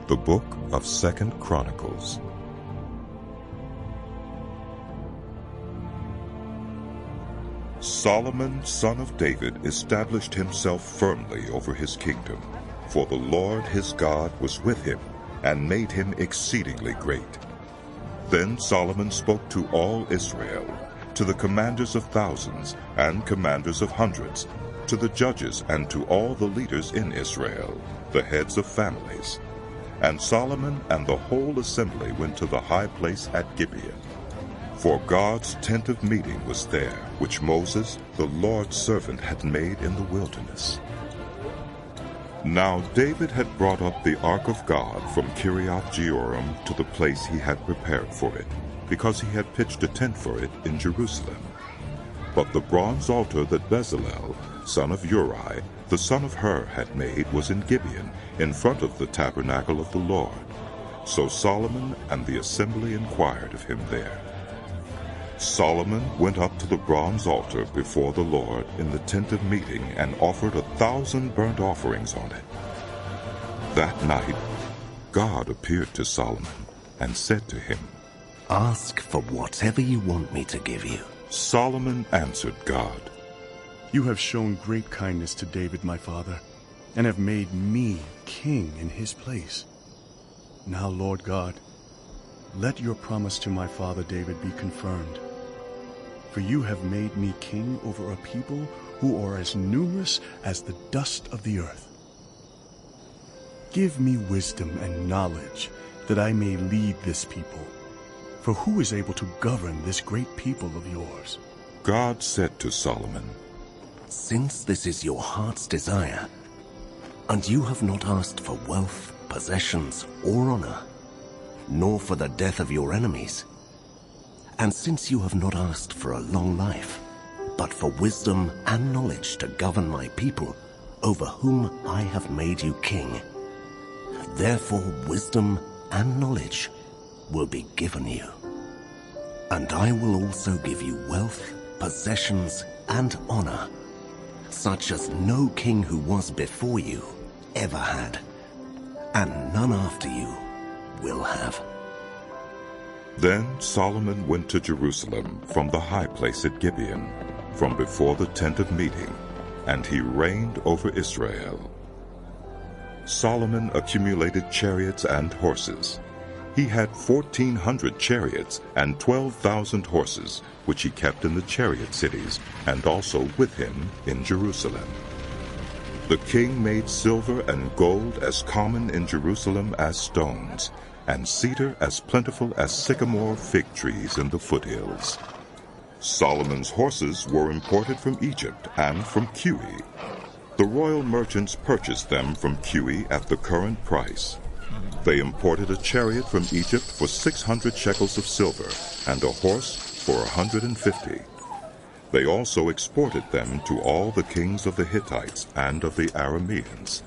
The Book of 2 Chronicles. Solomon, son of David, established himself firmly over his kingdom, for the Lord his God was with him, and made him exceedingly great. Then Solomon spoke to all Israel, to the commanders of thousands and commanders of hundreds, to the judges and to all the leaders in Israel, the heads of families. And Solomon and the whole assembly went to the high place at Gibeon. For God's tent of meeting was there, which Moses, the Lord's servant, had made in the wilderness. Now David had brought up the ark of God from Kiriath-Jearim to the place he had prepared for it, because he had pitched a tent for it in Jerusalem. But the bronze altar that Bezalel, son of Uri, the son of Hur, had made was in Gibeon, in front of the tabernacle of the Lord. So Solomon and the assembly inquired of him there. Solomon went up to the bronze altar before the Lord in the tent of meeting and offered 1,000 burnt offerings on it. That night God appeared to Solomon and said to him, "Ask for whatever you want me to give you." Solomon answered God, "You have shown great kindness to David my father, and have made me king in his place. Now, Lord God, let your promise to my father David be confirmed. For you have made me king over a people who are as numerous as the dust of the earth. Give me wisdom and knowledge, that I may lead this people. For who is able to govern this great people of yours?" God said to Solomon, "Since this is your heart's desire, and you have not asked for wealth, possessions, or honor, nor for the death of your enemies, and since you have not asked for a long life, but for wisdom and knowledge to govern my people, over whom I have made you king, therefore wisdom and knowledge will be given you. And I will also give you wealth, possessions, and honor, such as no king who was before you ever had, and none after you will have." Then Solomon went to Jerusalem from the high place at Gibeon, from before the tent of meeting, and he reigned over Israel. Solomon accumulated chariots and horses. He had 1,400 chariots and 12,000 horses, which he kept in the chariot cities, and also with him in Jerusalem. The king made silver and gold as common in Jerusalem as stones, and cedar as plentiful as sycamore fig trees in the foothills. Solomon's horses were imported from Egypt and from Chue. The royal merchants purchased them from Chue at the current price. They imported a chariot from Egypt for 600 shekels of silver, and a horse for 150. They also exported them to all the kings of the Hittites and of the Arameans.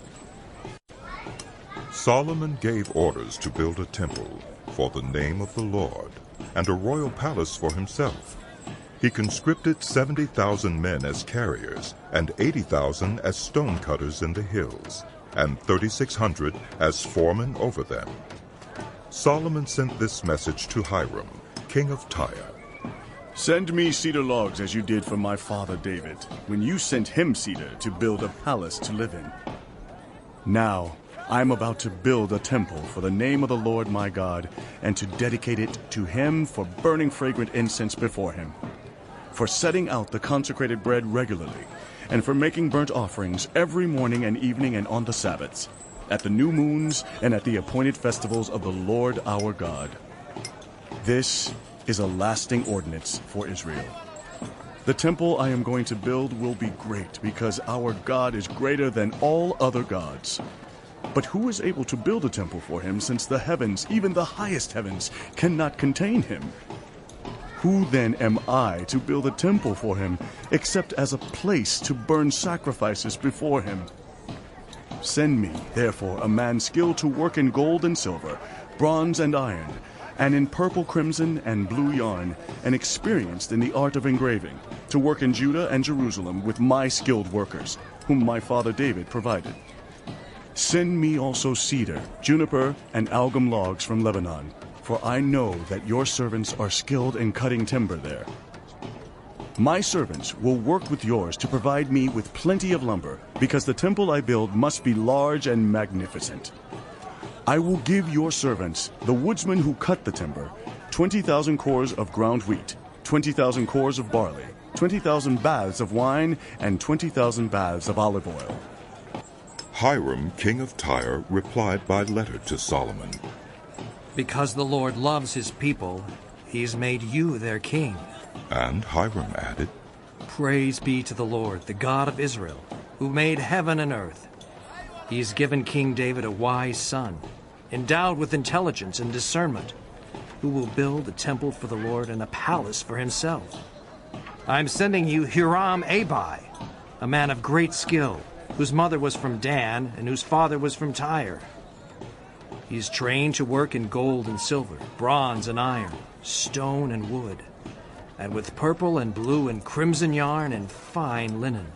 Solomon gave orders to build a temple for the name of the Lord, and a royal palace for himself. He conscripted 70,000 men as carriers, and 80,000 as stone cutters in the hills, and 3,600 as foremen over them. Solomon sent this message to Hiram, king of Tyre. "Send me cedar logs as you did for my father David, when you sent him cedar to build a palace to live in. Now I am about to build a temple for the name of the Lord my God, and to dedicate it to him for burning fragrant incense before him, for setting out the consecrated bread regularly, and for making burnt offerings every morning and evening and on the Sabbaths, at the new moons and at the appointed festivals of the Lord our God. This is a lasting ordinance for Israel. The temple I am going to build will be great, because our God is greater than all other gods. But who is able to build a temple for him, since the heavens, even the highest heavens, cannot contain him? Who then am I to build a temple for him, except as a place to burn sacrifices before him? Send me, therefore, a man skilled to work in gold and silver, bronze and iron, and in purple, crimson, and blue yarn, and experienced in the art of engraving, to work in Judah and Jerusalem with my skilled workers, whom my father David provided. Send me also cedar, juniper, and algum logs from Lebanon, for I know that your servants are skilled in cutting timber there. My servants will work with yours to provide me with plenty of lumber, because the temple I build must be large and magnificent. I will give your servants, the woodsmen who cut the timber, 20,000 cores of ground wheat, 20,000 cores of barley, 20,000 baths of wine, and 20,000 baths of olive oil. Hiram, king of Tyre, replied by letter to Solomon. Because the Lord loves his people, he's made you their king. And Hiram added, Praise be to the Lord, the God of Israel, who made heaven and earth. He's given King David a wise son, endowed with intelligence and discernment, who will build a temple for the Lord and a palace for himself. I'm sending you Huram-Abi, a man of great skill, whose mother was from Dan and whose father was from Tyre. He's trained to work in gold and silver, bronze and iron, stone and wood, and with purple and blue and crimson yarn and fine linen.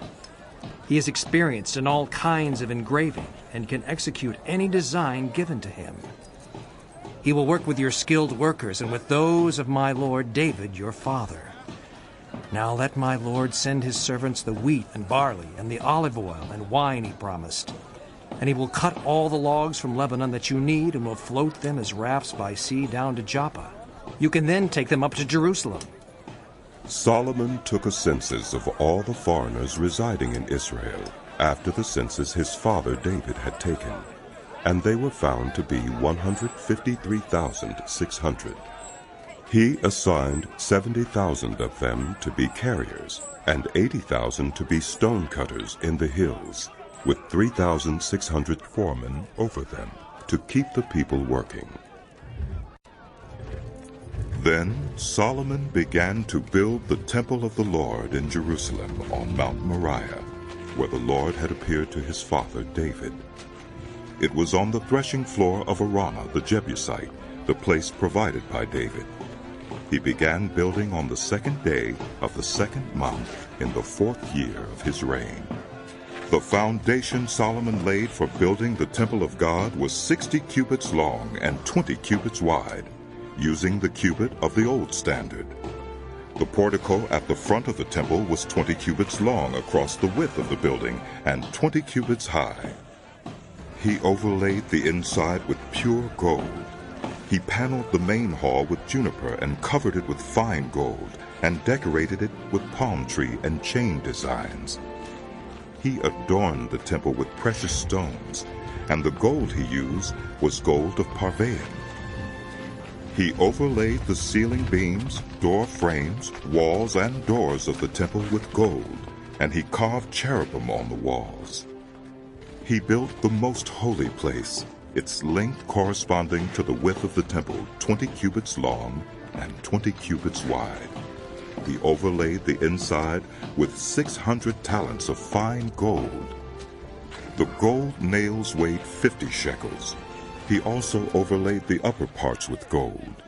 He is experienced in all kinds of engraving and can execute any design given to him. He will work with your skilled workers and with those of my lord David, your father. Now let my lord send his servants the wheat and barley and the olive oil and wine he promised. And he will cut all the logs from Lebanon that you need and will float them as rafts by sea down to Joppa. You can then take them up to Jerusalem. Solomon took a census of all the foreigners residing in Israel after the census his father David had taken, and they were found to be 153,600. He assigned 70,000 of them to be carriers and 80,000 to be stone cutters in the hills, with 3,600 foremen over them to keep the people working. Then Solomon began to build the temple of the Lord in Jerusalem on Mount Moriah, where the Lord had appeared to his father David. It was on the threshing floor of Araunah the Jebusite, the place provided by David. He began building on the second day of the second month in the 4th year of his reign. The foundation Solomon laid for building the temple of God was 60 cubits long and 20 cubits wide, using the cubit of the old standard. The portico at the front of the temple was 20 cubits long across the width of the building and 20 cubits high. He overlaid the inside with pure gold. He paneled the main hall with juniper and covered it with fine gold and decorated it with palm tree and chain designs. He adorned the temple with precious stones, and the gold he used was gold of Parvaim. He overlaid the ceiling beams, door frames, walls, and doors of the temple with gold, and he carved cherubim on the walls. He built the most holy place, its length corresponding to the width of the temple, 20 cubits long and 20 cubits wide. He overlaid the inside with 600 talents of fine gold. The gold nails weighed 50 shekels. He also overlaid the upper parts with gold.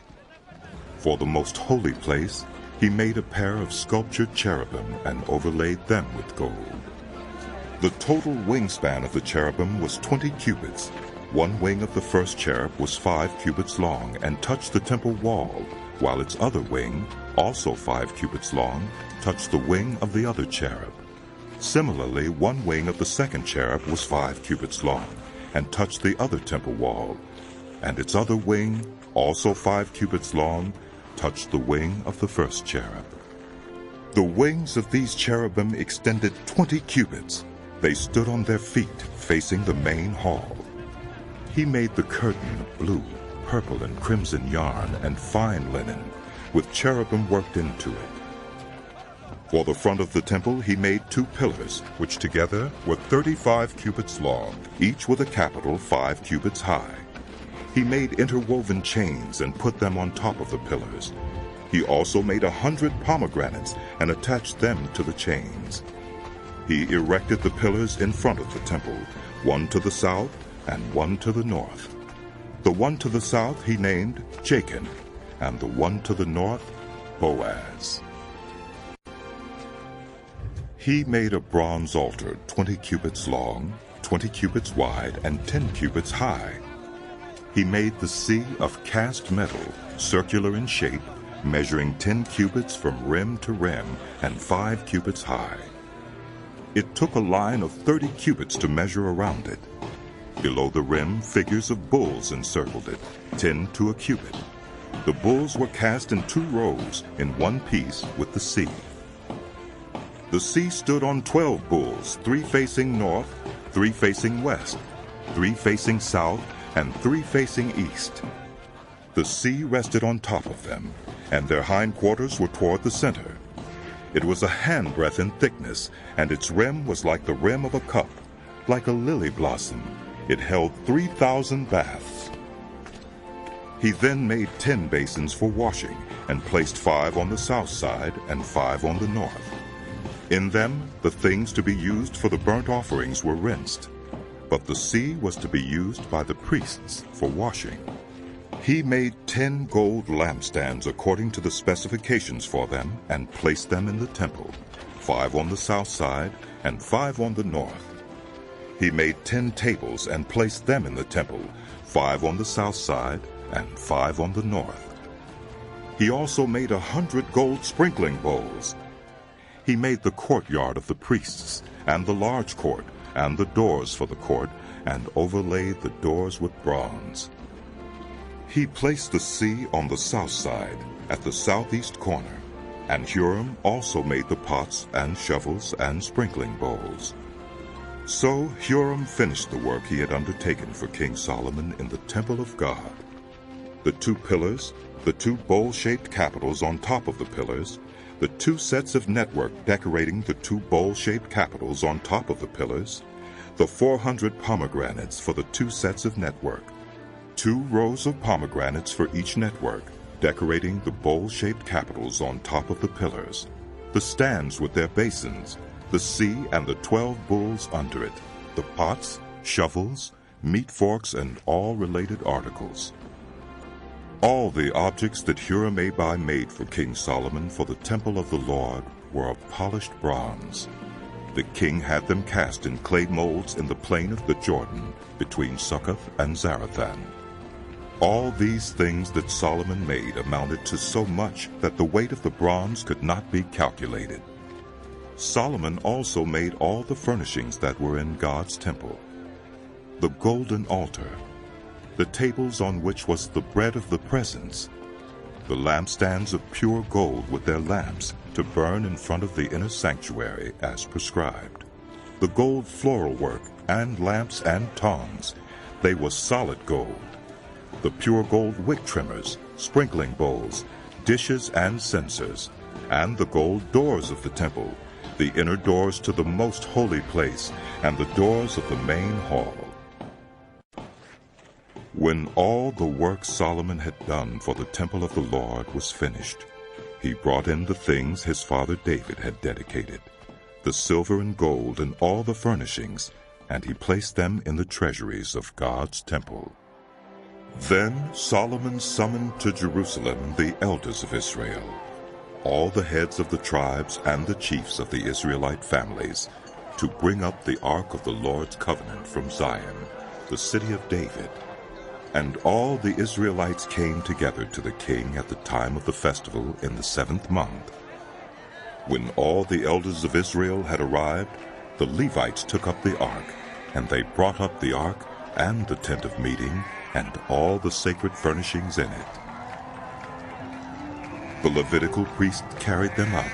For the most holy place, he made a pair of sculptured cherubim and overlaid them with gold. The total wingspan of the cherubim was 20 cubits. One wing of the first cherub was 5 cubits long and touched the temple wall, while its other wing, also 5 cubits long, touched the wing of the other cherub. Similarly, one wing of the second cherub was 5 cubits long and touched the other temple wall, and its other wing, also 5 cubits long, touched the wing of the first cherub. The wings of these cherubim extended 20 cubits. They stood on their feet, facing the main hall. He made the curtain of blue, purple, and crimson yarn and fine linen, with cherubim worked into it. For the front of the temple he made 2 pillars, which together were 35 cubits long, each with a capital 5 cubits high. He made interwoven chains and put them on top of the pillars. He also made 100 pomegranates and attached them to the chains. He erected the pillars in front of the temple, one to the south and one to the north. The one to the south he named Jachin, and the one to the north, Boaz. He made a bronze altar 20 cubits long, 20 cubits wide and 10 cubits high. He made the sea of cast metal, circular in shape, measuring 10 cubits from rim to rim and 5 cubits high. It took a line of 30 cubits to measure around it. Below the rim, figures of bulls encircled it, 10 to a cubit. The bulls were cast in 2 rows in one piece with the sea. The sea stood on 12 bulls, 3 facing north, 3 facing west, 3 facing south, and 3 facing east. The sea rested on top of them, and their hindquarters were toward the center. It was a handbreadth in thickness, and its rim was like the rim of a cup, like a lily blossom. It held 3,000 baths. He then made 10 basins for washing, and placed 5 on the south side and 5 on the north. In them the things to be used for the burnt offerings were rinsed, but the sea was to be used by the priests for washing. He made 10 gold lampstands according to the specifications for them, and placed them in the temple, 5 on the south side and 5 on the north. He made 10 tables and placed them in the temple, 5 on the south side and 5 on the north. He also made 100 gold sprinkling bowls. He made the courtyard of the priests, and the large court, and the doors for the court, and overlaid the doors with bronze. He placed the sea on the south side, at the southeast corner, and Huram also made the pots and shovels and sprinkling bowls. So Huram finished the work he had undertaken for King Solomon in the temple of God. The 2 pillars, the 2 bowl-shaped capitals on top of the pillars, the 2 sets of network decorating the 2 bowl-shaped capitals on top of the pillars, the 400 pomegranates for the 2 sets of network, 2 rows of pomegranates for each network, decorating the bowl-shaped capitals on top of the pillars, the stands with their basins, the sea and the 12 bulls under it, the pots, shovels, meat forks, and all related articles. All the objects that Huram-Abi made for King Solomon for the temple of the Lord were of polished bronze. The king had them cast in clay molds in the plain of the Jordan, between Succoth and Zarethan. All these things that Solomon made amounted to so much that the weight of the bronze could not be calculated. Solomon also made all the furnishings that were in God's temple: the golden altar, the tables on which was the bread of the presence, the lampstands of pure gold with their lamps to burn in front of the inner sanctuary as prescribed, the gold floral work and lamps and tongs, they were solid gold, the pure gold wick trimmers, sprinkling bowls, dishes and censers, and the gold doors of the temple, the inner doors to the most holy place, and the doors of the main hall. When all the work Solomon had done for the temple of the Lord was finished, he brought in the things his father David had dedicated, the silver and gold and all the furnishings, and he placed them in the treasuries of God's temple. Then Solomon summoned to Jerusalem the elders of Israel, all the heads of the tribes and the chiefs of the Israelite families, to bring up the ark of the Lord's covenant from Zion, the city of David. And all the Israelites came together to the king at the time of the festival in the 7th month. When all the elders of Israel had arrived, the Levites took up the ark, and they brought up the ark and the tent of meeting and all the sacred furnishings in it. The Levitical priest carried them up,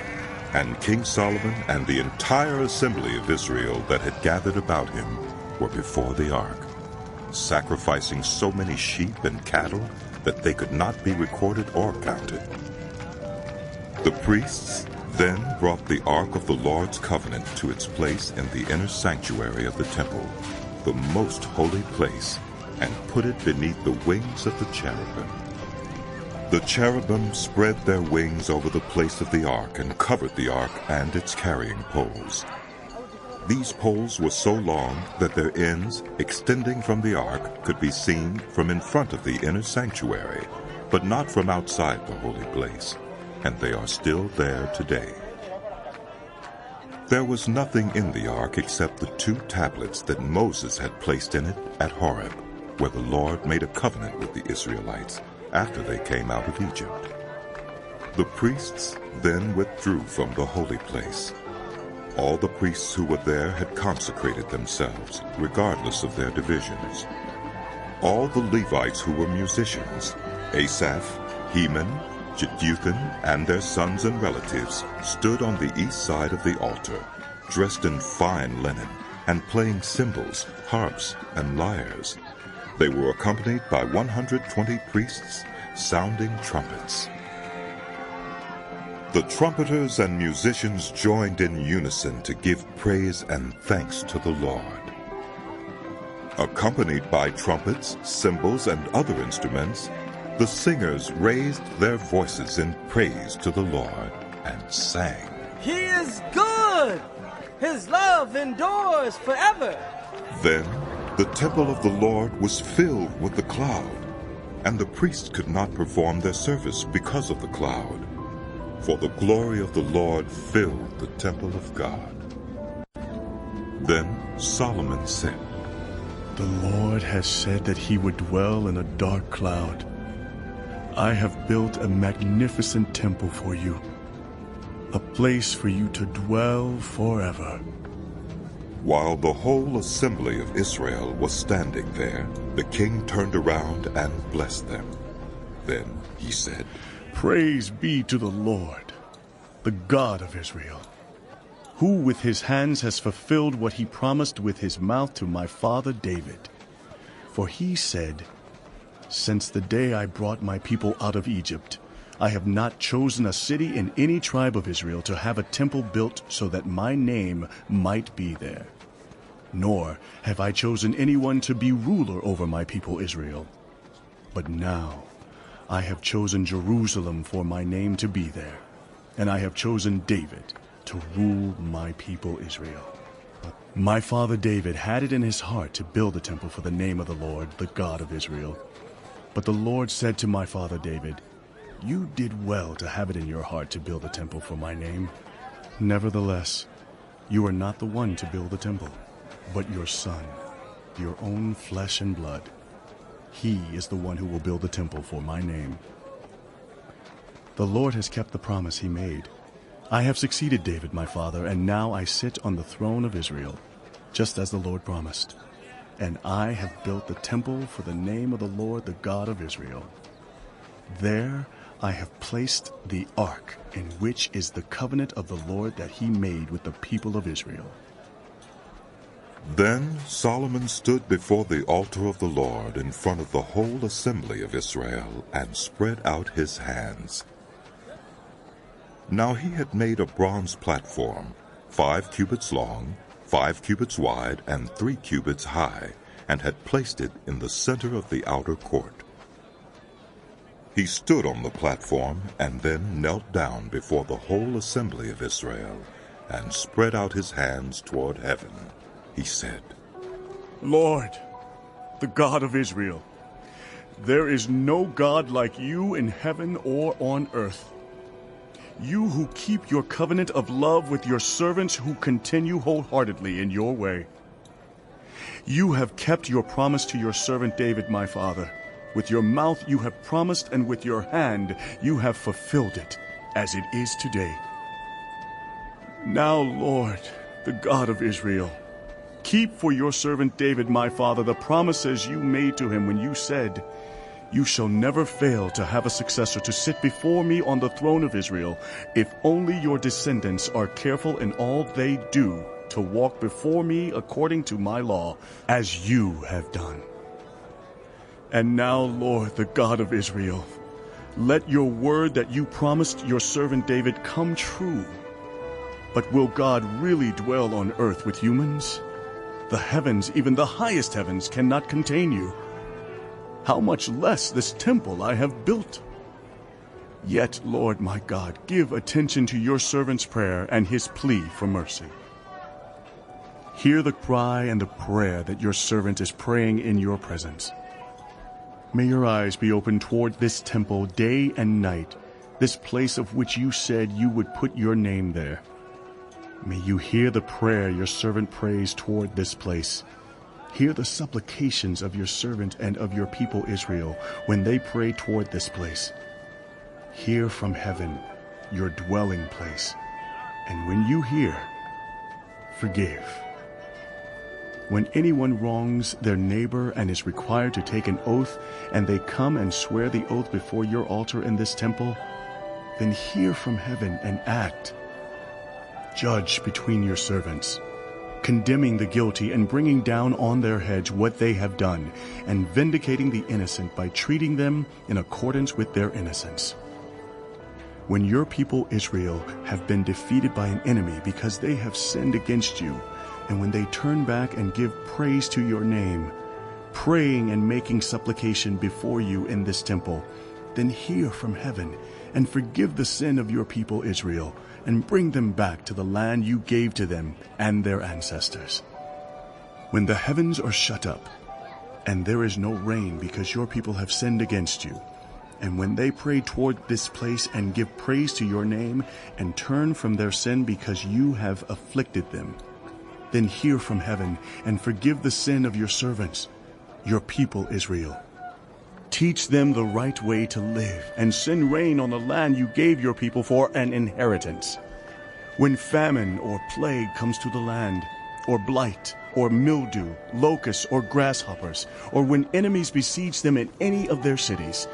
and King Solomon and the entire assembly of Israel that had gathered about him were before the ark, sacrificing so many sheep and cattle that they could not be recorded or counted. The priests then brought the ark of the Lord's covenant to its place in the inner sanctuary of the temple, the most holy place, and put it beneath the wings of the cherubim. The cherubim spread their wings over the place of the ark and covered the ark and its carrying poles. These poles were so long that their ends, extending from the ark, could be seen from in front of the inner sanctuary, but not from outside the holy place, and they are still there today. There was nothing in the ark except the 2 tablets that Moses had placed in it at Horeb, where the Lord made a covenant with the Israelites after they came out of Egypt. The priests then withdrew from the holy place. All the priests who were there had consecrated themselves, regardless of their divisions. All the Levites who were musicians, Asaph, Heman, Jeduthun, and their sons and relatives, stood on the east side of the altar, dressed in fine linen, and playing cymbals, harps, and lyres. They were accompanied by 120 priests, sounding trumpets. The trumpeters and musicians joined in unison to give praise and thanks to the Lord. Accompanied by trumpets, cymbals, and other instruments, the singers raised their voices in praise to the Lord and sang, "He is good! His love endures forever!" Then the temple of the Lord was filled with the cloud, and the priests could not perform their service because of the cloud. For the glory of the Lord filled the temple of God. Then Solomon said, The Lord has said that he would dwell in a dark cloud. I have built a magnificent temple for you, a place for you to dwell forever. While the whole assembly of Israel was standing there, the king turned around and blessed them. Then he said, Praise be to the Lord, the God of Israel, who with his hands has fulfilled what he promised with his mouth to my father David. For he said, Since the day I brought my people out of Egypt, I have not chosen a city in any tribe of Israel to have a temple built so that my name might be there. Nor have I chosen anyone to be ruler over my people Israel. But now I have chosen Jerusalem for my name to be there, and I have chosen David to rule my people Israel. My father David had it in his heart to build a temple for the name of the Lord, the God of Israel. But the Lord said to my father David, You did well to have it in your heart to build a temple for my name. Nevertheless, you are not the one to build the temple, but your son, your own flesh and blood. He is the one who will build the temple for my name. The Lord has kept the promise he made. I have succeeded David my father, and now I sit on the throne of Israel, just as the Lord promised. And I have built the temple for the name of the Lord, the God of Israel. There I have placed the ark, in which is the covenant of the Lord that he made with the people of Israel. Then Solomon stood before the altar of the Lord in front of the whole assembly of Israel and spread out his hands. Now he had made a bronze platform, 5 cubits long, 5 cubits wide, and 3 cubits high, and had placed it in the center of the outer court. He stood on the platform and then knelt down before the whole assembly of Israel and spread out his hands toward heaven. He said, Lord, the God of Israel, there is no God like you in heaven or on earth. You who keep your covenant of love with your servants who continue wholeheartedly in your way. You have kept your promise to your servant David, my father. With your mouth you have promised, and with your hand you have fulfilled it, as it is today. Now, Lord, the God of Israel, keep for your servant David, my father, the promises you made to him when you said, You shall never fail to have a successor to sit before me on the throne of Israel, if only your descendants are careful in all they do to walk before me according to my law, as you have done. And now, Lord, the God of Israel, let your word that you promised your servant David come true. But will God really dwell on earth with humans? The heavens, even the highest heavens, cannot contain you. How much less this temple I have built? Yet, Lord my God, give attention to your servant's prayer and his plea for mercy. Hear the cry and the prayer that your servant is praying in your presence. May your eyes be open toward this temple day and night, this place of which you said you would put your name there. May you hear the prayer your servant prays toward this place. Hear the supplications of your servant and of your people Israel when they pray toward this place. Hear from heaven, your dwelling place, and when you hear, forgive. When anyone wrongs their neighbor and is required to take an oath, and they come and swear the oath before your altar in this temple, then hear from heaven and act. Judge between your servants, condemning the guilty and bringing down on their heads what they have done, and vindicating the innocent by treating them in accordance with their innocence. When your people Israel have been defeated by an enemy because they have sinned against you, and when they turn back and give praise to your name, praying and making supplication before you in this temple, then hear from heaven and forgive the sin of your people Israel, and bring them back to the land you gave to them and their ancestors. When the heavens are shut up, and there is no rain because your people have sinned against you, and when they pray toward this place and give praise to your name, and turn from their sin because you have afflicted them, then hear from heaven and forgive the sin of your servants, your people Israel. Teach them the right way to live, and send rain on the land you gave your people for an inheritance. When famine or plague comes to the land, or blight, or mildew, locusts, or grasshoppers, or when enemies besiege them in any of their cities,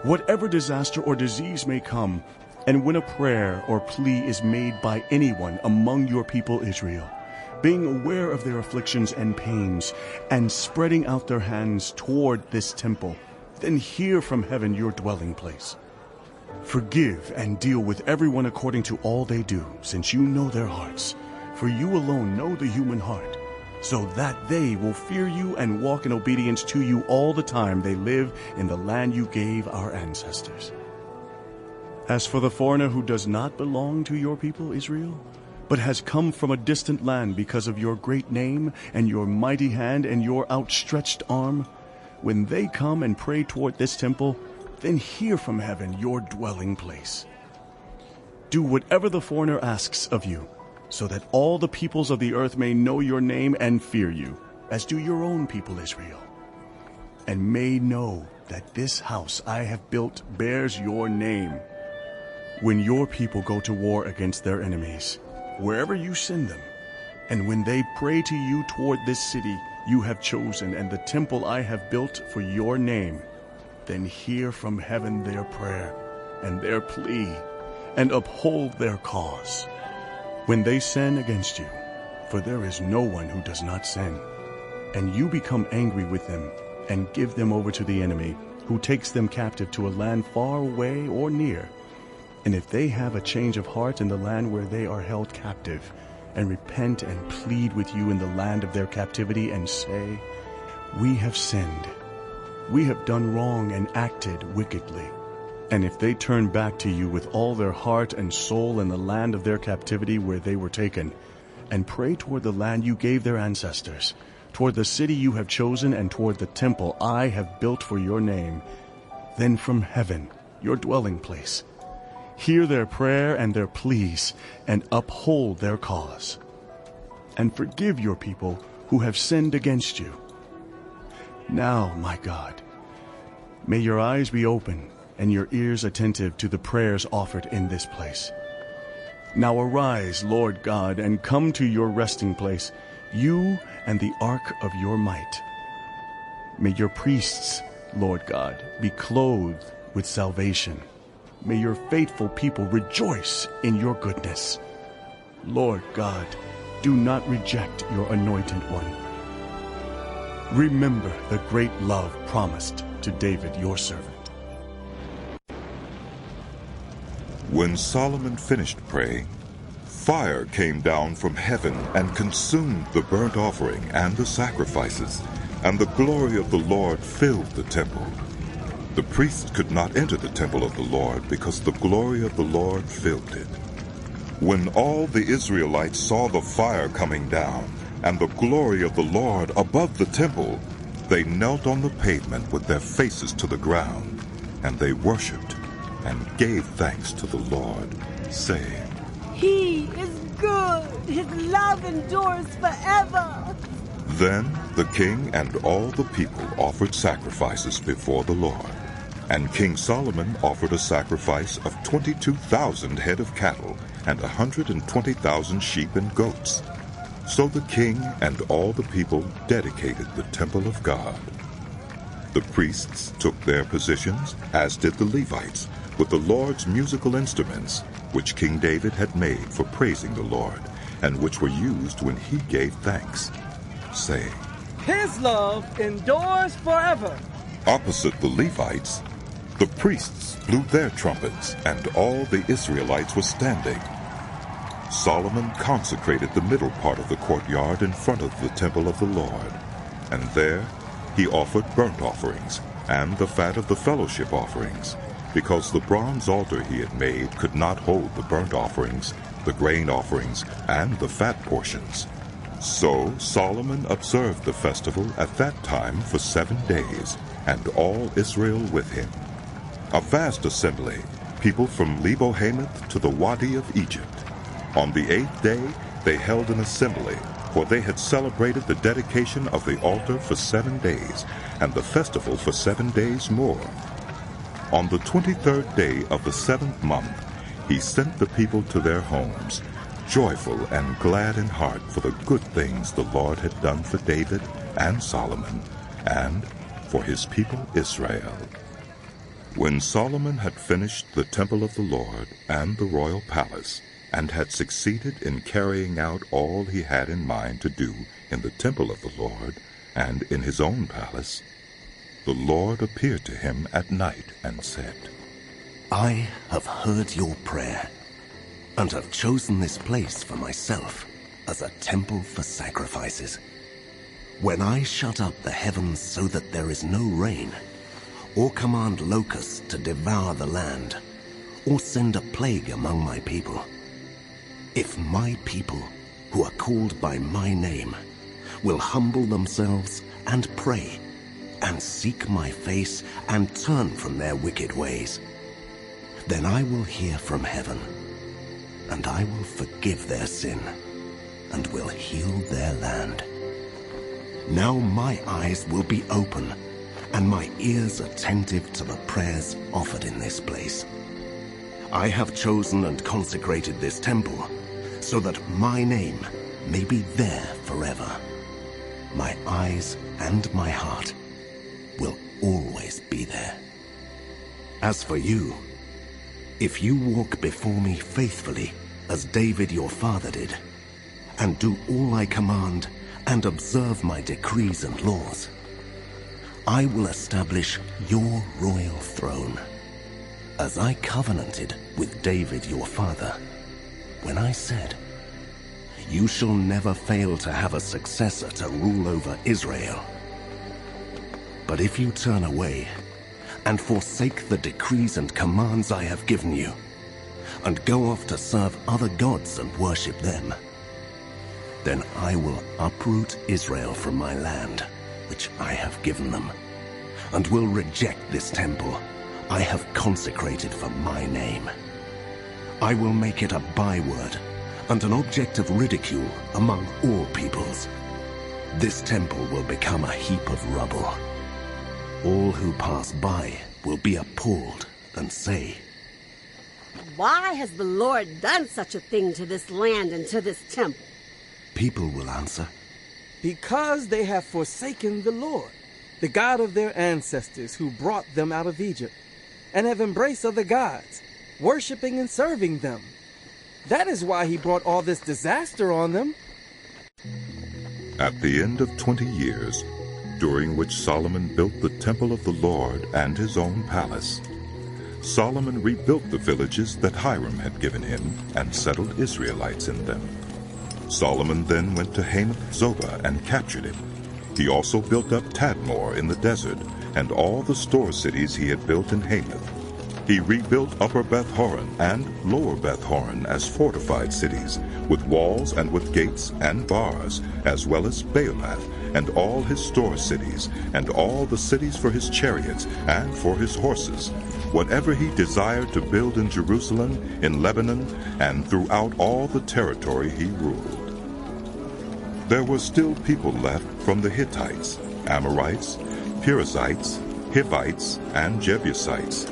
whatever disaster or disease may come, and when a prayer or plea is made by anyone among your people Israel, being aware of their afflictions and pains, and spreading out their hands toward this temple, then hear from heaven your dwelling place. Forgive and deal with everyone according to all they do, since you know their hearts. For you alone know the human heart, so that they will fear you and walk in obedience to you all the time they live in the land you gave our ancestors. As for the foreigner who does not belong to your people Israel, but has come from a distant land because of your great name and your mighty hand and your outstretched arm, when they come and pray toward this temple, then hear from heaven your dwelling place. Do whatever the foreigner asks of you, so that all the peoples of the earth may know your name and fear you, as do your own people Israel, and may know that this house I have built bears your name. When your people go to war against their enemies, wherever you send them, and when they pray to you toward this city you have chosen and the temple I have built for your name, then hear from heaven their prayer and their plea, and uphold their cause. When they sin against you, for there is no one who does not sin, and you become angry with them and give them over to the enemy, who takes them captive to a land far away or near, and if they have a change of heart in the land where they are held captive, and repent and plead with you in the land of their captivity, and say, we have sinned, we have done wrong and acted wickedly, and if they turn back to you with all their heart and soul in the land of their captivity where they were taken, and pray toward the land you gave their ancestors, toward the city you have chosen, and toward the temple I have built for your name, then from heaven, your dwelling place, hear their prayer and their pleas, and uphold their cause. And forgive your people who have sinned against you. Now, my God, may your eyes be open and your ears attentive to the prayers offered in this place. Now arise, Lord God, and come to your resting place, you and the ark of your might. May your priests, Lord God, be clothed with salvation. May your faithful people rejoice in your goodness. Lord God, do not reject your anointed one. Remember the great love promised to David your servant. When Solomon finished praying, fire came down from heaven and consumed the burnt offering and the sacrifices, and the glory of the Lord filled the temple. The priests could not enter the temple of the Lord because the glory of the Lord filled it. When all the Israelites saw the fire coming down and the glory of the Lord above the temple, they knelt on the pavement with their faces to the ground, and they worshipped and gave thanks to the Lord, saying, He is good. His love endures forever. Then the king and all the people offered sacrifices before the Lord. And King Solomon offered a sacrifice of 22,000 head of cattle and 120,000 sheep and goats. So the king and all the people dedicated the temple of God. The priests took their positions, as did the Levites, with the Lord's musical instruments, which King David had made for praising the Lord, and which were used when he gave thanks, saying, His love endures forever. Opposite the Levites, the priests blew their trumpets, and all the Israelites were standing. Solomon consecrated the middle part of the courtyard in front of the temple of the Lord, and there he offered burnt offerings and the fat of the fellowship offerings, because the bronze altar he had made could not hold the burnt offerings, the grain offerings, and the fat portions. So Solomon observed the festival at that time for 7 days, and all Israel with him. A vast assembly, people from Lebo-Hamath to the Wadi of Egypt. On the 8th day they held an assembly, for they had celebrated the dedication of the altar for 7 days, and the festival for 7 days more. On the 23rd day of the 7th month, he sent the people to their homes, joyful and glad in heart for the good things the Lord had done for David and Solomon, and for his people Israel. When Solomon had finished the temple of the Lord and the royal palace, and had succeeded in carrying out all he had in mind to do in the temple of the Lord and in his own palace, the Lord appeared to him at night and said, I have heard your prayer, and have chosen this place for myself as a temple for sacrifices. When I shut up the heavens so that there is no rain, or command locusts to devour the land, or send a plague among my people, if my people, who are called by my name, will humble themselves and pray, and seek my face and turn from their wicked ways, then I will hear from heaven, and I will forgive their sin, and will heal their land. Now my eyes will be open, and my ears attentive to the prayers offered in this place. I have chosen and consecrated this temple, so that my name may be there forever. My eyes and my heart will always be there. As for you, if you walk before me faithfully, as David your father did, and do all I command, and observe my decrees and laws, I will establish your royal throne, as I covenanted with David your father, when I said, you shall never fail to have a successor to rule over Israel. But if you turn away and forsake the decrees and commands I have given you, and go off to serve other gods and worship them, then I will uproot Israel from my land, which I have given them, and will reject this temple I have consecrated for my name. I will make it a byword and an object of ridicule among all peoples. This temple will become a heap of rubble. All who pass by will be appalled and say, why has the Lord done such a thing to this land and to this temple? People will answer, Because they have forsaken the Lord, the God of their ancestors who brought them out of Egypt, and have embraced other gods, worshiping and serving them. That is why he brought all this disaster on them. At the end of 20 years, during which Solomon built the temple of the Lord and his own palace, Solomon rebuilt the villages that Hiram had given him and settled Israelites in them. Solomon then went to Hamath-Zobah and captured it. He also built up Tadmor in the desert and all the store cities he had built in Hamath. He rebuilt Upper Beth-horon and Lower Beth-horon as fortified cities, with walls and with gates and bars, as well as Baalath and all his store cities, and all the cities for his chariots and for his horses, whatever he desired to build in Jerusalem, in Lebanon, and throughout all the territory he ruled. There were still people left from the Hittites, Amorites, Perizzites, Hivites, and Jebusites.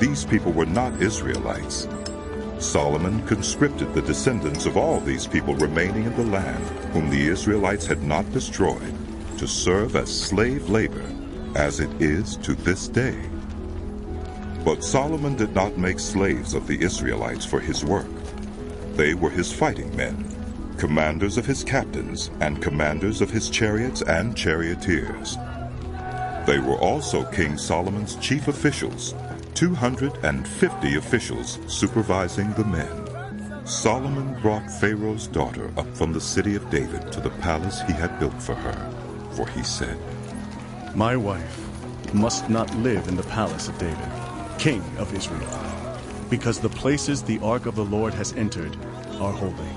These people were not Israelites. Solomon conscripted the descendants of all these people remaining in the land, whom the Israelites had not destroyed, to serve as slave labor, as it is to this day. But Solomon did not make slaves of the Israelites for his work. They were his fighting men, commanders of his captains, and commanders of his chariots and charioteers. They were also King Solomon's chief officials, 250 officials supervising the men. Solomon brought Pharaoh's daughter up from the city of David to the palace he had built for her, for he said, My wife must not live in the palace of David, king of Israel, because the places the ark of the Lord has entered are holy.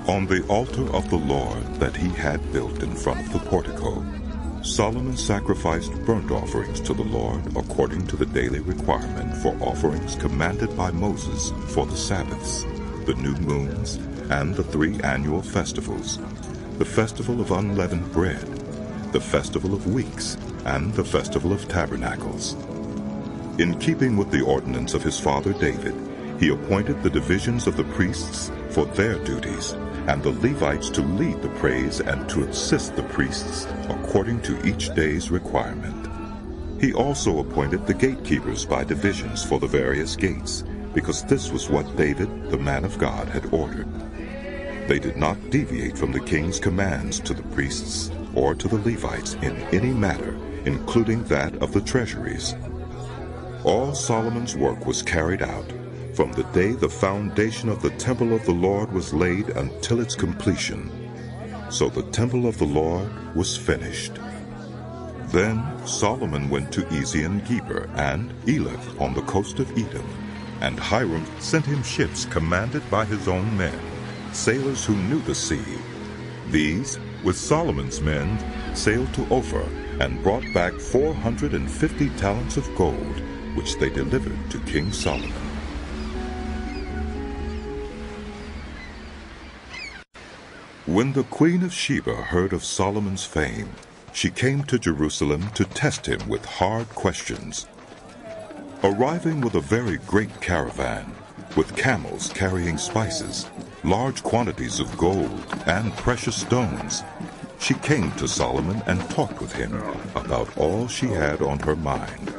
On the altar of the Lord that he had built in front of the portico, Solomon sacrificed burnt offerings to the Lord according to the daily requirement for offerings commanded by Moses for the Sabbaths, the new moons, and the 3 annual festivals, the festival of unleavened bread, the festival of weeks, and the festival of tabernacles. In keeping with the ordinance of his father David, he appointed the divisions of the priests for their duties, and the Levites to lead the praise and to assist the priests according to each day's requirement. He also appointed the gatekeepers by divisions for the various gates, because this was what David, the man of God, had ordered. They did not deviate from the king's commands to the priests or to the Levites in any matter, including that of the treasuries. All Solomon's work was carried out, from the day the foundation of the temple of the Lord was laid until its completion. So the temple of the Lord was finished. Then Solomon went to Ezion-Geber and Elath on the coast of Edom, and Hiram sent him ships commanded by his own men, sailors who knew the sea. These, with Solomon's men, sailed to Ophir and brought back 450 talents of gold, which they delivered to King Solomon. When the Queen of Sheba heard of Solomon's fame, she came to Jerusalem to test him with hard questions. Arriving with a very great caravan, with camels carrying spices, large quantities of gold, and precious stones, she came to Solomon and talked with him about all she had on her mind.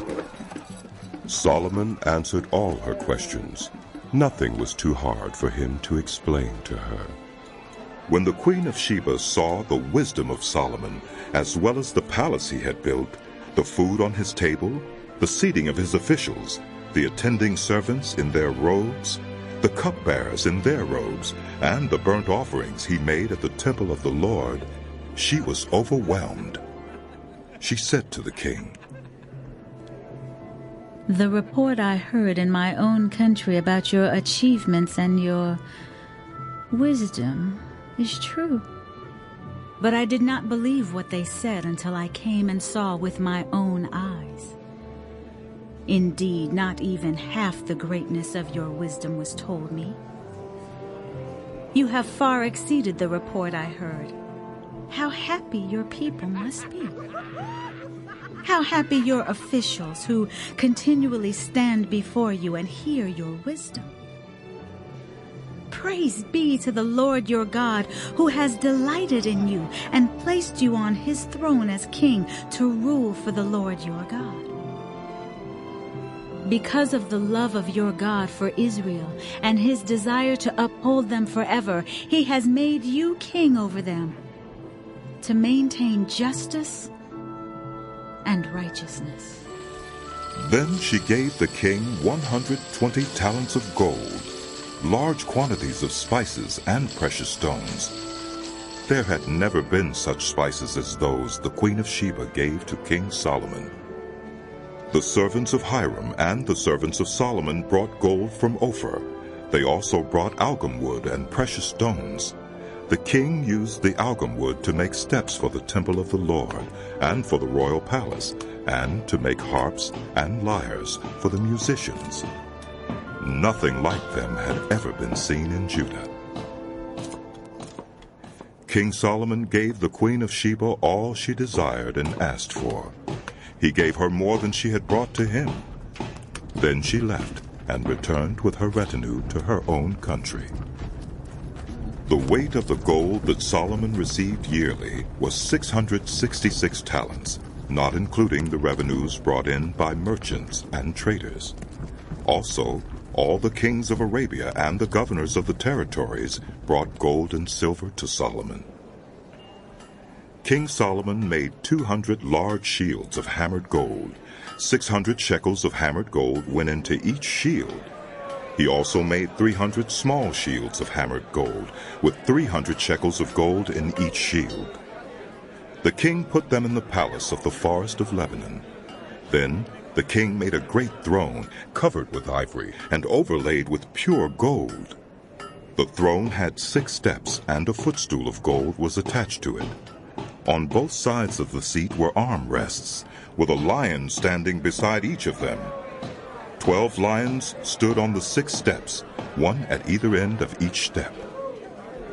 Solomon answered all her questions. Nothing was too hard for him to explain to her. When the Queen of Sheba saw the wisdom of Solomon, as well as the palace he had built, the food on his table, the seating of his officials, the attending servants in their robes, the cupbearers in their robes, and the burnt offerings he made at the temple of the Lord, she was overwhelmed. She said to the king, The report I heard in my own country about your achievements and your wisdom is true. But I did not believe what they said until I came and saw with my own eyes. Indeed, not even half the greatness of your wisdom was told me. You have far exceeded the report I heard. How happy your people must be. How happy your officials who continually stand before you and hear your wisdom. Praise be to the Lord your God, who has delighted in you and placed you on his throne as king to rule for the Lord your God. Because of the love of your God for Israel and his desire to uphold them forever, he has made you king over them, to maintain justice and righteousness. Then she gave the king 120 talents of gold, large quantities of spices and precious stones. There had never been such spices as those the Queen of Sheba gave to King Solomon. The servants of Hiram and the servants of Solomon brought gold from Ophir. They also brought algum wood and precious stones. the king used the algum wood to make steps for the temple of the Lord and for the royal palace, and to make harps and lyres for the musicians. Nothing like them had ever been seen in Judah. King Solomon gave the Queen of Sheba all she desired and asked for. He gave her more than she had brought to him. Then she left and returned with her retinue to her own country. The weight of the gold that Solomon received yearly was 666 talents, not including the revenues brought in by merchants and traders. Also, all the kings of Arabia and the governors of the territories brought gold and silver to Solomon. King Solomon made 200 large shields of hammered gold. 600 shekels of hammered gold went into each shield. He also made 300 small shields of hammered gold, with 300 shekels of gold in each shield. The king put them in the palace of the forest of Lebanon. Then the king made a great throne, covered with ivory and overlaid with pure gold. The throne had 6 steps, and a footstool of gold was attached to it. On both sides of the seat were armrests, with a lion standing beside each of them. 12 lions stood on the 6 steps, one at either end of each step.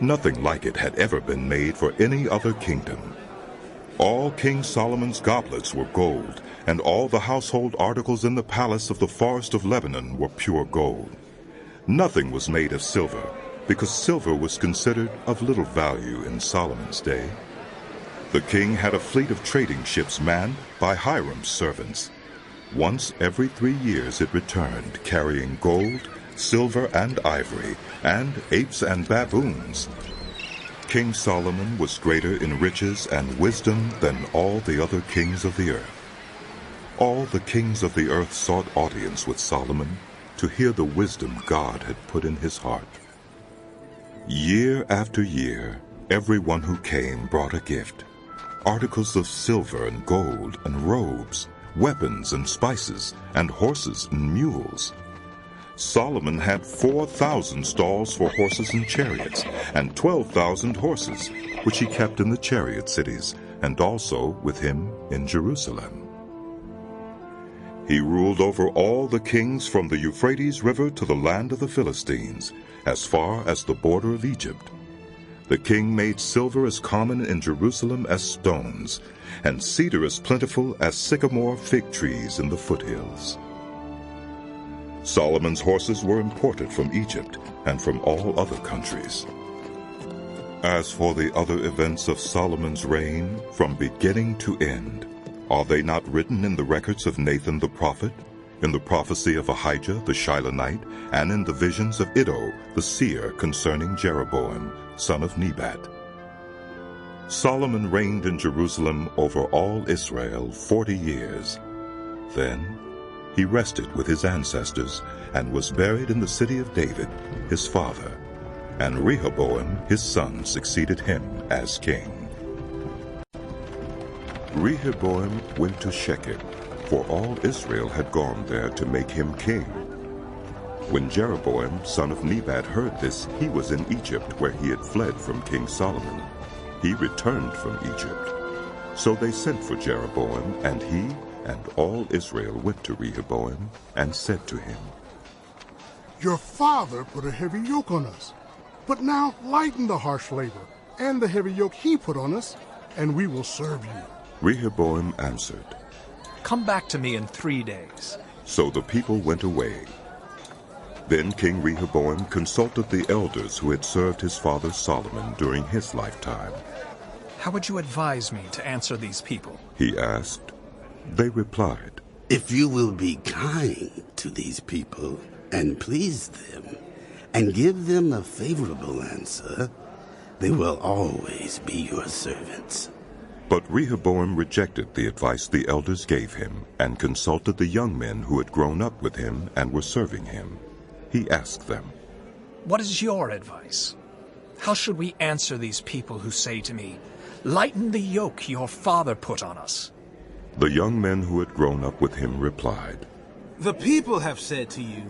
Nothing like it had ever been made for any other kingdom. All King Solomon's goblets were gold, and all the household articles in the palace of the forest of Lebanon were pure gold. Nothing was made of silver, because silver was considered of little value in Solomon's day. The king had a fleet of trading ships manned by Hiram's servants. Once every 3 years it returned, carrying gold, silver, and ivory, and apes and baboons. King Solomon was greater in riches and wisdom than all the other kings of the earth. All the kings of the earth sought audience with Solomon to hear the wisdom God had put in his heart. Year after year, everyone who came brought a gift: articles of silver and gold and robes, weapons and spices, and horses and mules. Solomon had 4,000 stalls for horses and chariots, and 12,000 horses, which he kept in the chariot cities, and also with him in Jerusalem. He ruled over all the kings from the Euphrates River to the land of the Philistines, as far as the border of Egypt. The king made silver as common in Jerusalem as stones, and cedar as plentiful as sycamore fig trees in the foothills. Solomon's horses were imported from Egypt and from all other countries. As for the other events of Solomon's reign, from beginning to end, are they not written in the records of Nathan the prophet, in the prophecy of Ahijah the Shilonite, and in the visions of Iddo the seer concerning Jeroboam, son of Nebat? Solomon reigned in Jerusalem over all Israel 40 years. Then he rested with his ancestors and was buried in the city of David, his father, and Rehoboam his son succeeded him as king. Rehoboam went to Shechem, for all Israel had gone there to make him king. When Jeroboam, son of Nebat, heard this, he was in Egypt, where he had fled from King Solomon. He returned from Egypt. So they sent for Jeroboam, and he and all Israel went to Rehoboam and said to him, "Your father put a heavy yoke on us, but now lighten the harsh labor and the heavy yoke he put on us, and we will serve you." Rehoboam answered, "Come back to me in 3 days." So the people went away. Then King Rehoboam consulted the elders who had served his father Solomon during his lifetime. "How would you advise me to answer these people?" he asked. They replied, "If you will be kind to these people and please them and give them a favorable answer, they will always be your servants." But Rehoboam rejected the advice the elders gave him and consulted the young men who had grown up with him and were serving him. He asked them, "What is your advice? How should we answer these people who say to me, 'Lighten the yoke your father put on us'?" The young men who had grown up with him replied, "The people have said to you,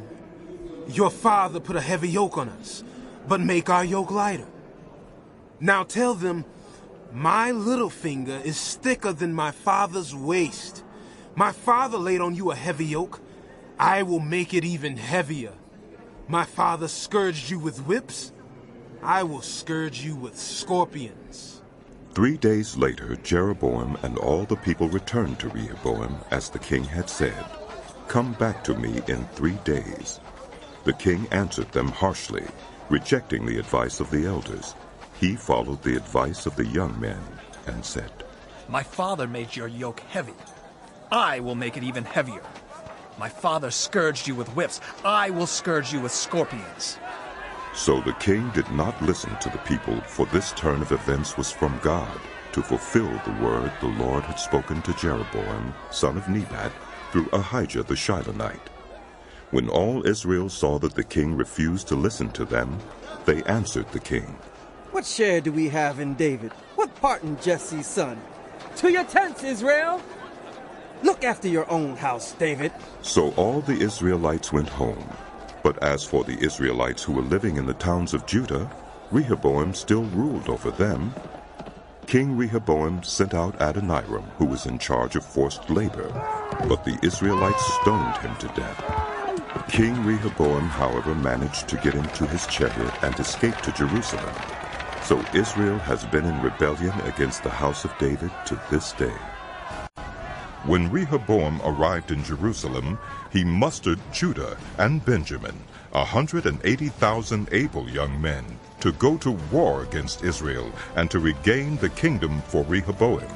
'Your father put a heavy yoke on us, but make our yoke lighter.'" Now tell them, my little finger is thicker than my father's waist. My father laid on you a heavy yoke. I will make it even heavier. My father scourged you with whips. I will scourge you with scorpions. 3 days later, Jeroboam and all the people returned to Rehoboam, as the king had said, "Come back to me in 3 days." The king answered them harshly, rejecting the advice of the elders. He followed the advice of the young men and said, My father made your yoke heavy. I will make it even heavier. My father scourged you with whips. I will scourge you with scorpions. So the king did not listen to the people, for this turn of events was from God, to fulfill the word the Lord had spoken to Jeroboam, son of Nebat, through Ahijah the Shilonite. When all Israel saw that the king refused to listen to them, they answered the king, What share do we have in David? What part in Jesse's son? To your tents, Israel! Look after your own house, David. So all the Israelites went home. But as for the Israelites who were living in the towns of Judah, Rehoboam still ruled over them. King Rehoboam sent out Adoniram, who was in charge of forced labor, but the Israelites stoned him to death. King Rehoboam, however, managed to get into his chariot and escape to Jerusalem. So Israel has been in rebellion against the house of David to this day. When Rehoboam arrived in Jerusalem, he mustered Judah and Benjamin, 180,000 able young men, to go to war against Israel and to regain the kingdom for Rehoboam.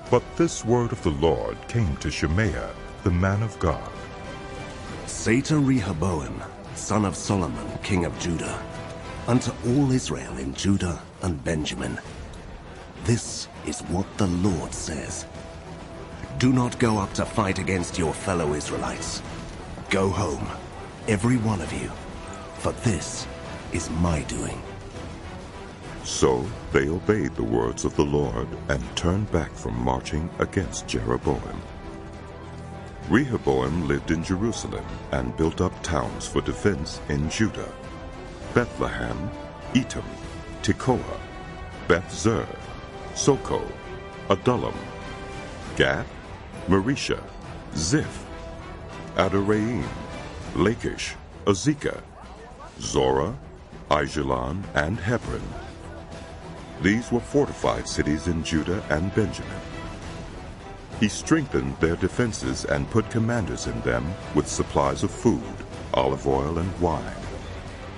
But this word of the Lord came to Shemaiah, the man of God. Say to Rehoboam, son of Solomon, king of Judah, unto all Israel in Judah and Benjamin, this is what the Lord says. Do not go up to fight against your fellow Israelites. Go home, every one of you, for this is my doing. So they obeyed the words of the Lord and turned back from marching against Jeroboam. Rehoboam lived in Jerusalem and built up towns for defense in Judah: Bethlehem, Etam, Tekoa, Beth-zur, Soko, Adullam, Gath, Marisha, Ziph, Adoraim, Lachish, Azekah, Zorah, Aijalon, and Hebron. These were fortified cities in Judah and Benjamin. He strengthened their defenses and put commanders in them with supplies of food, olive oil, and wine.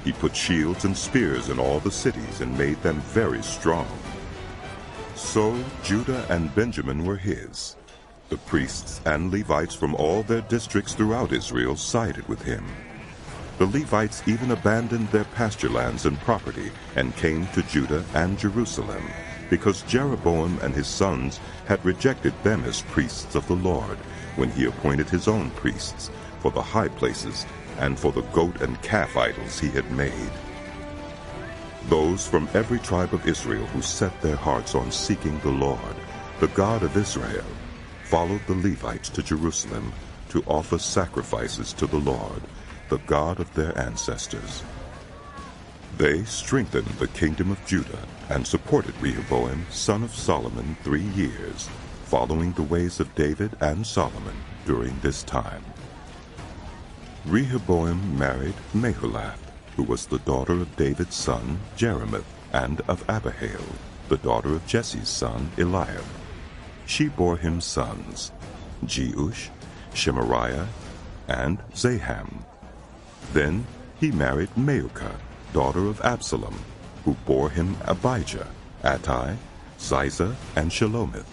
He put shields and spears in all the cities and made them very strong. So Judah and Benjamin were his. The priests and Levites from all their districts throughout Israel sided with him. The Levites even abandoned their pasture lands and property and came to Judah and Jerusalem, because Jeroboam and his sons had rejected them as priests of the Lord when he appointed his own priests for the high places and for the goat and calf idols he had made. Those from every tribe of Israel who set their hearts on seeking the Lord, the God of Israel, followed the Levites to Jerusalem to offer sacrifices to the Lord, the God of their ancestors. They strengthened the kingdom of Judah and supported Rehoboam, son of Solomon, 3 years, following the ways of David and Solomon during this time. Rehoboam married Maholath, who was the daughter of David's son Jeremoth, and of Abihail, the daughter of Jesse's son Eliab. She bore him sons, Jeush, Shemariah, and Zaham. Then he married Maacah, daughter of Absalom, who bore him Abijah, Attai, Ziza, and Shelomith.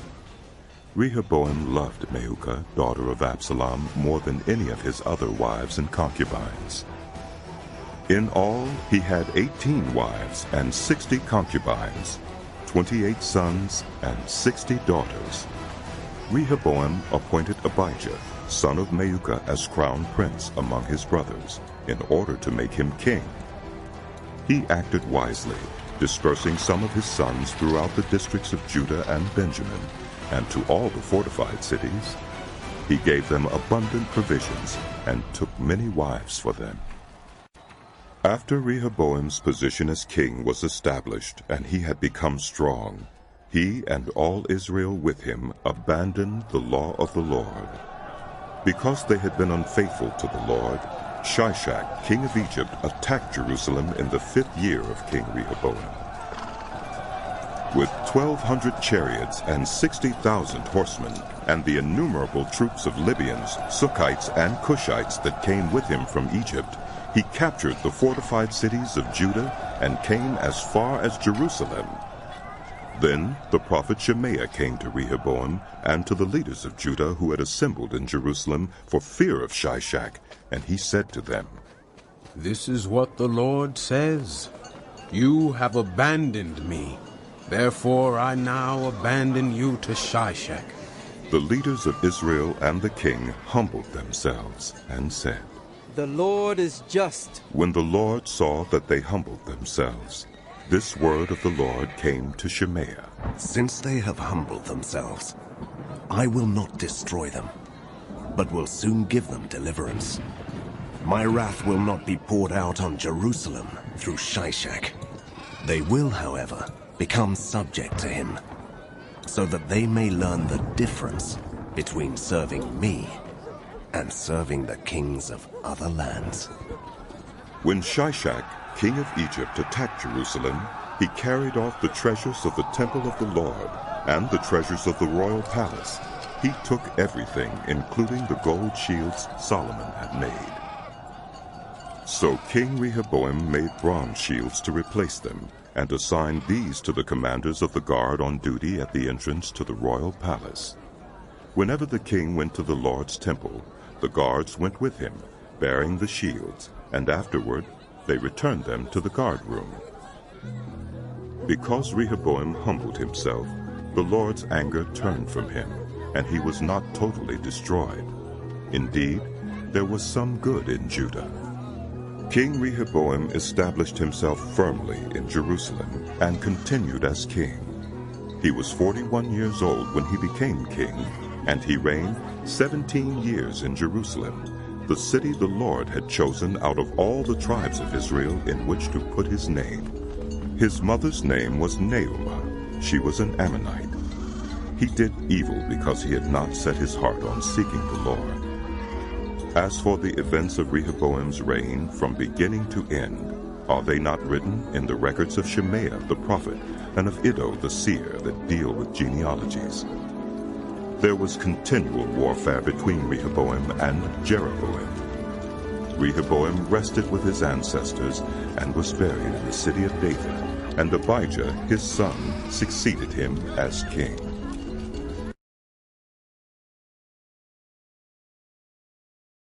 Rehoboam loved Maacah, daughter of Absalom, more than any of his other wives and concubines. In all, he had 18 wives and 60 concubines, 28 sons and 60 daughters. Rehoboam appointed Abijah, son of Maacah, as crown prince among his brothers, in order to make him king. He acted wisely, dispersing some of his sons throughout the districts of Judah and Benjamin, and to all the fortified cities. He gave them abundant provisions and took many wives for them. After Rehoboam's position as king was established and he had become strong, he and all Israel with him abandoned the law of the Lord. Because they had been unfaithful to the Lord, Shishak, king of Egypt, attacked Jerusalem in the 5th year of King Rehoboam. With 1,200 chariots and 60,000 horsemen, and the innumerable troops of Libyans, Sukkites, and Cushites that came with him from Egypt, he captured the fortified cities of Judah and came as far as Jerusalem. Then the prophet Shemaiah came to Rehoboam and to the leaders of Judah who had assembled in Jerusalem for fear of Shishak, and he said to them, "This is what the Lord says. You have abandoned me. Therefore I now abandon you to Shishak." The leaders of Israel and the king humbled themselves and said, "The Lord is just." When the Lord saw that they humbled themselves, this word of the Lord came to Shemaiah. Since they have humbled themselves, I will not destroy them, but will soon give them deliverance. My wrath will not be poured out on Jerusalem through Shishak. They will, however, become subject to him, so that they may learn the difference between serving me and serving the kings of other lands. When Shishak, king of Egypt, attacked Jerusalem, he carried off the treasures of the temple of the Lord and the treasures of the royal palace. He took everything, including the gold shields Solomon had made. So King Rehoboam made bronze shields to replace them, and assigned these to the commanders of the guard on duty at the entrance to the royal palace. Whenever the king went to the Lord's temple, the guards went with him, bearing the shields, and afterward they returned them to the guard room. Because Rehoboam humbled himself, the Lord's anger turned from him, and he was not totally destroyed. Indeed, there was some good in Judah. King Rehoboam established himself firmly in Jerusalem and continued as king. He was 41 years old when he became king, and he reigned 17 years in Jerusalem, the city the Lord had chosen out of all the tribes of Israel in which to put his name. His mother's name was Naamah. She was an Ammonite. He did evil because he had not set his heart on seeking the Lord. As for the events of Rehoboam's reign from beginning to end, are they not written in the records of Shemaiah the prophet and of Iddo the seer that deal with genealogies? There was continual warfare between Rehoboam and Jeroboam. Rehoboam rested with his ancestors and was buried in the city of David, and Abijah his son succeeded him as king.